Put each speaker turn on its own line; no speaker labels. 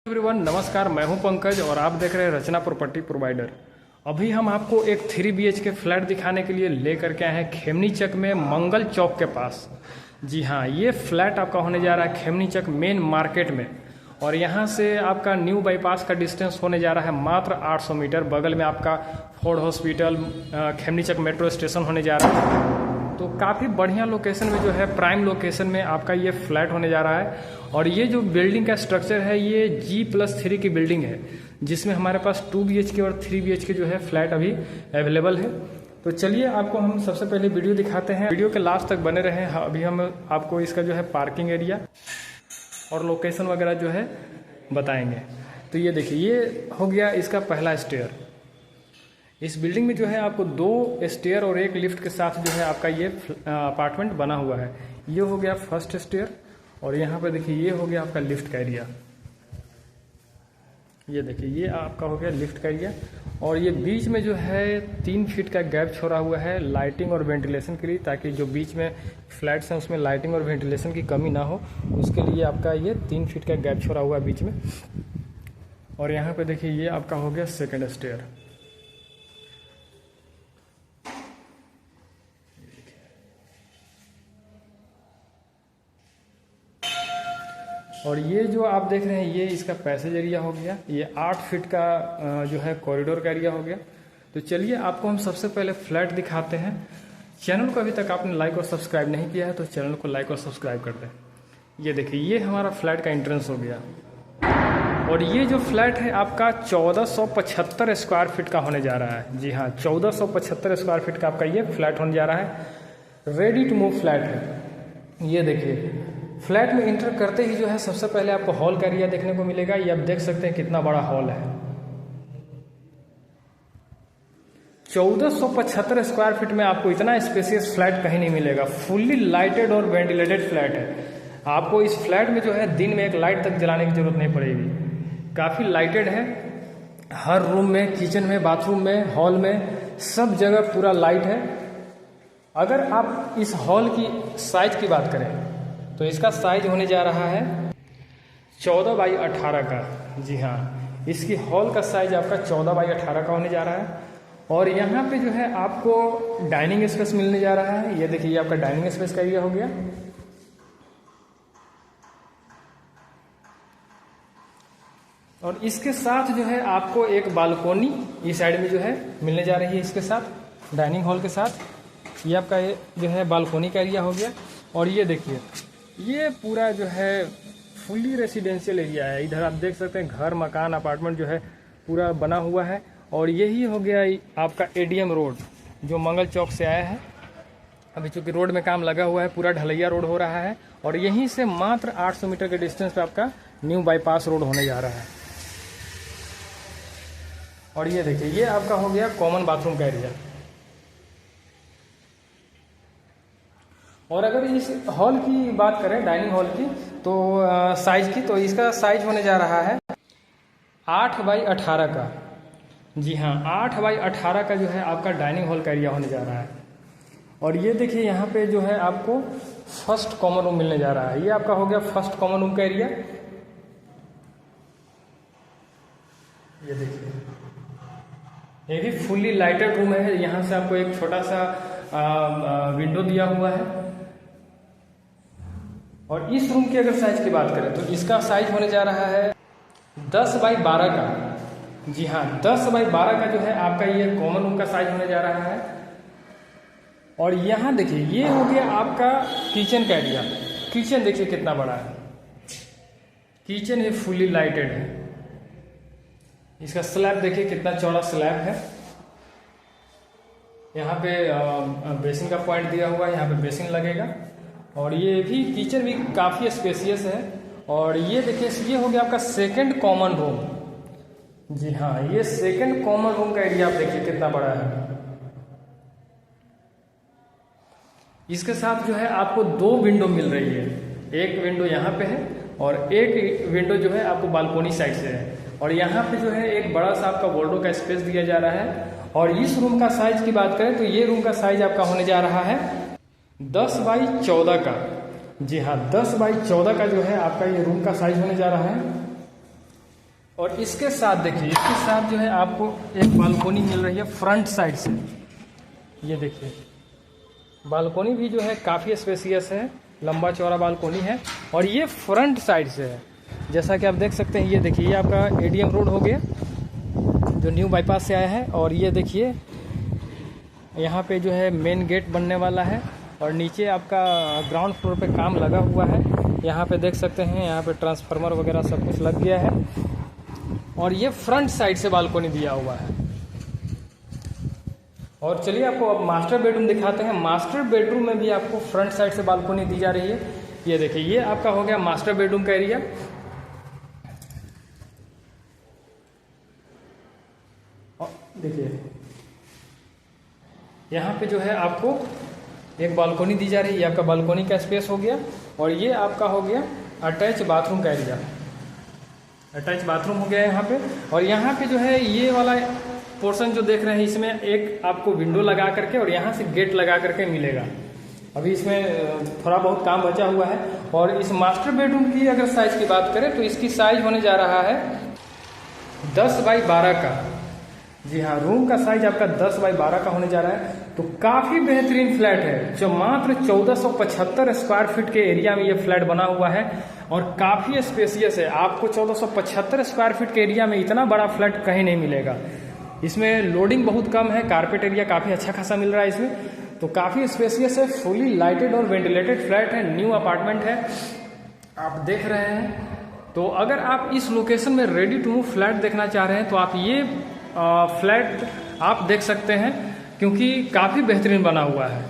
Everyone नमस्कार, मैं हूं पंकज और आप देख रहे हैं रचना प्रॉपर्टी प्रोवाइडर। अभी हम आपको एक 3 BHK फ्लैट दिखाने के लिए लेकर के आए हैं खेमनी चक में, मंगल चौक के पास। जी हाँ, ये फ्लैट आपका होने जा रहा है खेमनी चक मेन मार्केट में और यहाँ से आपका न्यू बाईपास का डिस्टेंस होने जा रहा है मात्र 800 मीटर। बगल में आपका फोर्ड हॉस्पिटल, खेमनी चक मेट्रो स्टेशन होने जा रहा है। तो काफ़ी बढ़िया लोकेशन में जो है, प्राइम लोकेशन में आपका ये फ्लैट होने जा रहा है। और ये जो बिल्डिंग का स्ट्रक्चर है ये G+3 की बिल्डिंग है, जिसमें हमारे पास 2 BHK और 3 BHK जो है फ्लैट अभी अवेलेबल है। तो चलिए आपको हम सबसे पहले वीडियो दिखाते हैं, वीडियो के लास्ट तक बने रहें। अभी हम आपको इसका जो है पार्किंग एरिया और लोकेशन वगैरह जो है बताएंगे। तो ये देखिए, ये हो गया इसका पहला स्टेयर। इस बिल्डिंग में जो है आपको 2 स्टेयर और 1 लिफ्ट के साथ जो है आपका ये अपार्टमेंट बना हुआ है। ये हो गया फर्स्ट स्टेयर और यहाँ पे देखिए ये हो गया आपका लिफ्ट का एरिया। ये देखिए ये आपका हो गया लिफ्ट का एरिया और ये बीच में जो है 3 फीट का गैप छोड़ा हुआ है लाइटिंग और वेंटिलेशन के लिए, ताकि जो बीच में फ्लैट्स हैं उसमें लाइटिंग और वेंटिलेशन की कमी ना हो, उसके लिए आपका ये 3 फीट का गैप छोड़ा हुआ है बीच में। और यहाँ पे देखिए ये आपका हो गया सेकेंड स्टेयर। और ये जो आप देख रहे हैं ये इसका पैसेज एरिया हो गया। ये 8 फीट का जो है कॉरिडोर का एरिया हो गया। तो चलिए आपको हम सबसे पहले फ्लैट दिखाते हैं। चैनल को अभी तक आपने लाइक और सब्सक्राइब नहीं किया है तो चैनल को लाइक और सब्सक्राइब कर दें। ये देखिए ये हमारा फ्लैट का एंट्रेंस हो गया। और ये जो फ्लैट है आपका 1475 स्क्वायर फीट का होने जा रहा है। जी हाँ, 1475 स्क्वायर फीट का आपका ये फ्लैट होने जा रहा है। रेडी टू मूव फ्लैट है। ये देखिए फ्लैट में इंटर करते ही जो है सबसे पहले आपको हॉल का एरिया देखने को मिलेगा। ये आप देख सकते हैं कितना बड़ा हॉल है। 1475 स्क्वायर फीट में आपको इतना स्पेसियस फ्लैट कहीं नहीं मिलेगा। फुल्ली लाइटेड और वेंटिलेटेड फ्लैट है। आपको इस फ्लैट में जो है दिन में एक लाइट तक जलाने की जरूरत नहीं पड़ेगी। काफ़ी लाइटेड है, हर रूम में, किचन में, बाथरूम में, हॉल में, सब जगह पूरा लाइट है। अगर आप इस हॉल की साइज की बात करें तो इसका साइज होने जा रहा है 14x18 का। जी हाँ, इसकी हॉल का साइज आपका 14x18 का होने जा रहा है। और यहाँ पे जो है आपको डाइनिंग स्पेस मिलने जा रहा है। ये देखिए ये आपका डाइनिंग स्पेस का एरिया हो गया। और इसके साथ जो है आपको एक बालकोनी इस साइड में जो है मिलने जा रही है, इसके साथ डाइनिंग हॉल के साथ। ये आपका जो है बालकोनी का एरिया हो गया। और ये देखिए ये पूरा जो है फुली रेसिडेंशियल एरिया है। इधर आप देख सकते हैं घर, मकान, अपार्टमेंट जो है पूरा बना हुआ है। और यही हो गया आपका ADM रोड जो मंगल चौक से आया है। अभी चूँकि रोड में काम लगा हुआ है, पूरा ढलैया रोड हो रहा है। और यहीं से मात्र 800 मीटर के डिस्टेंस पे आपका न्यू बाईपास रोड होने जा रहा है। और ये देखिए ये आपका हो गया कॉमन बाथरूम का एरिया। और अगर इस हॉल की बात करें, डाइनिंग हॉल की, तो साइज की, तो इसका साइज होने जा रहा है 8x18 का। जी हाँ, 8x18 का जो है आपका डाइनिंग हॉल का एरिया होने जा रहा है। और ये देखिए यहाँ पे जो है आपको फर्स्ट कॉमन रूम मिलने जा रहा है। ये आपका हो गया फर्स्ट कॉमन रूम का एरिया। ये देखिए ये भी फुल्ली लाइटेड रूम है। यहाँ से आपको एक छोटा सा विंडो दिया हुआ है। और इस रूम की अगर साइज की बात करें तो इसका साइज होने जा रहा है 10x12 का। जी हाँ, 10x12 का जो है आपका ये कॉमन रूम का साइज होने जा रहा है। और यहाँ देखिए ये हो गया आपका किचन का एरिया। किचन देखिए कितना बड़ा है। किचन ये फुल्ली लाइटेड है। इसका स्लैब देखिए कितना चौड़ा स्लैब है। यहाँ पे बेसिन का पॉइंट दिया हुआ है, यहाँ पे बेसिन लगेगा। और ये भी किचन भी काफ़ी स्पेसियस है। और ये देखिए ये हो गया आपका सेकंड कॉमन रूम। जी हाँ, ये सेकंड कॉमन रूम का एरिया आप देखिए कितना बड़ा है। इसके साथ जो है आपको 2 विंडो मिल रही है। एक विंडो यहाँ पे है और एक विंडो जो है आपको बालकोनी साइड से है। और यहाँ पे जो है एक बड़ा सा आपका वॉल्डो का स्पेस दिया जा रहा है। और इस रूम का साइज की बात करें तो ये रूम का साइज आपका होने जा रहा है 10x14 का। जी हाँ, 10x14 का जो है आपका ये रूम का साइज होने जा रहा है। और इसके साथ देखिए, इसके साथ जो है आपको एक बालकोनी मिल रही है फ्रंट साइड से। ये देखिए बालकोनी भी जो है काफ़ी स्पेसियस है, लंबा चौड़ा बालकोनी है और ये फ्रंट साइड से है। जैसा कि आप देख सकते हैं, ये देखिए ये आपका एडीएम रोड हो गया जो न्यू बाईपास से आया है। और ये देखिए यहाँ पे जो है मेन गेट बनने वाला है और नीचे आपका ग्राउंड फ्लोर पे काम लगा हुआ है। यहाँ पे देख सकते हैं, यहाँ पे ट्रांसफार्मर वगैरह सब कुछ लग गया है और ये फ्रंट साइड से बालकोनी दिया हुआ है। और चलिए आपको अब मास्टर बेडरूम दिखाते हैं। मास्टर बेडरूम में भी आपको फ्रंट साइड से बालकोनी दी जा रही है। ये देखिए ये आपका हो गया मास्टर बेडरूम का एरिया। देखिए यहाँ पे जो है आपको एक बालकोनी दी जा रही है, ये आपका बालकोनी का स्पेस हो गया। और ये आपका हो गया अटैच बाथरूम का एरिया, अटैच बाथरूम हो गया यहाँ पे। और यहाँ पे जो है ये वाला पोर्शन जो देख रहे हैं, इसमें एक आपको विंडो लगा करके और यहाँ से गेट लगा करके मिलेगा। अभी इसमें थोड़ा बहुत काम बचा हुआ है। और इस मास्टर बेडरूम की अगर साइज की बात करें तो इसकी साइज होने जा रहा है 10 बाई 12 का। जी हाँ, रूम का साइज आपका 10 बाई 12 का होने जा रहा है। तो काफ़ी बेहतरीन फ्लैट है जो मात्र 1475 स्क्वायर फीट के एरिया में ये फ्लैट बना हुआ है और काफ़ी स्पेसियस है। आपको 1475 स्क्वायर फीट के एरिया में इतना बड़ा फ्लैट कहीं नहीं मिलेगा। इसमें लोडिंग बहुत कम है, कारपेट एरिया काफ़ी अच्छा खासा मिल रहा है इसमें। तो काफ़ी स्पेसियस है, फुली लाइटेड और वेंटिलेटेड फ्लैट है, न्यू अपार्टमेंट है आप देख रहे हैं। तो अगर आप इस लोकेशन में रेडी टू मूव फ्लैट देखना चाह रहे हैं तो आप ये फ्लैट आप देख सकते हैं क्योंकि काफ़ी बेहतरीन बना हुआ है।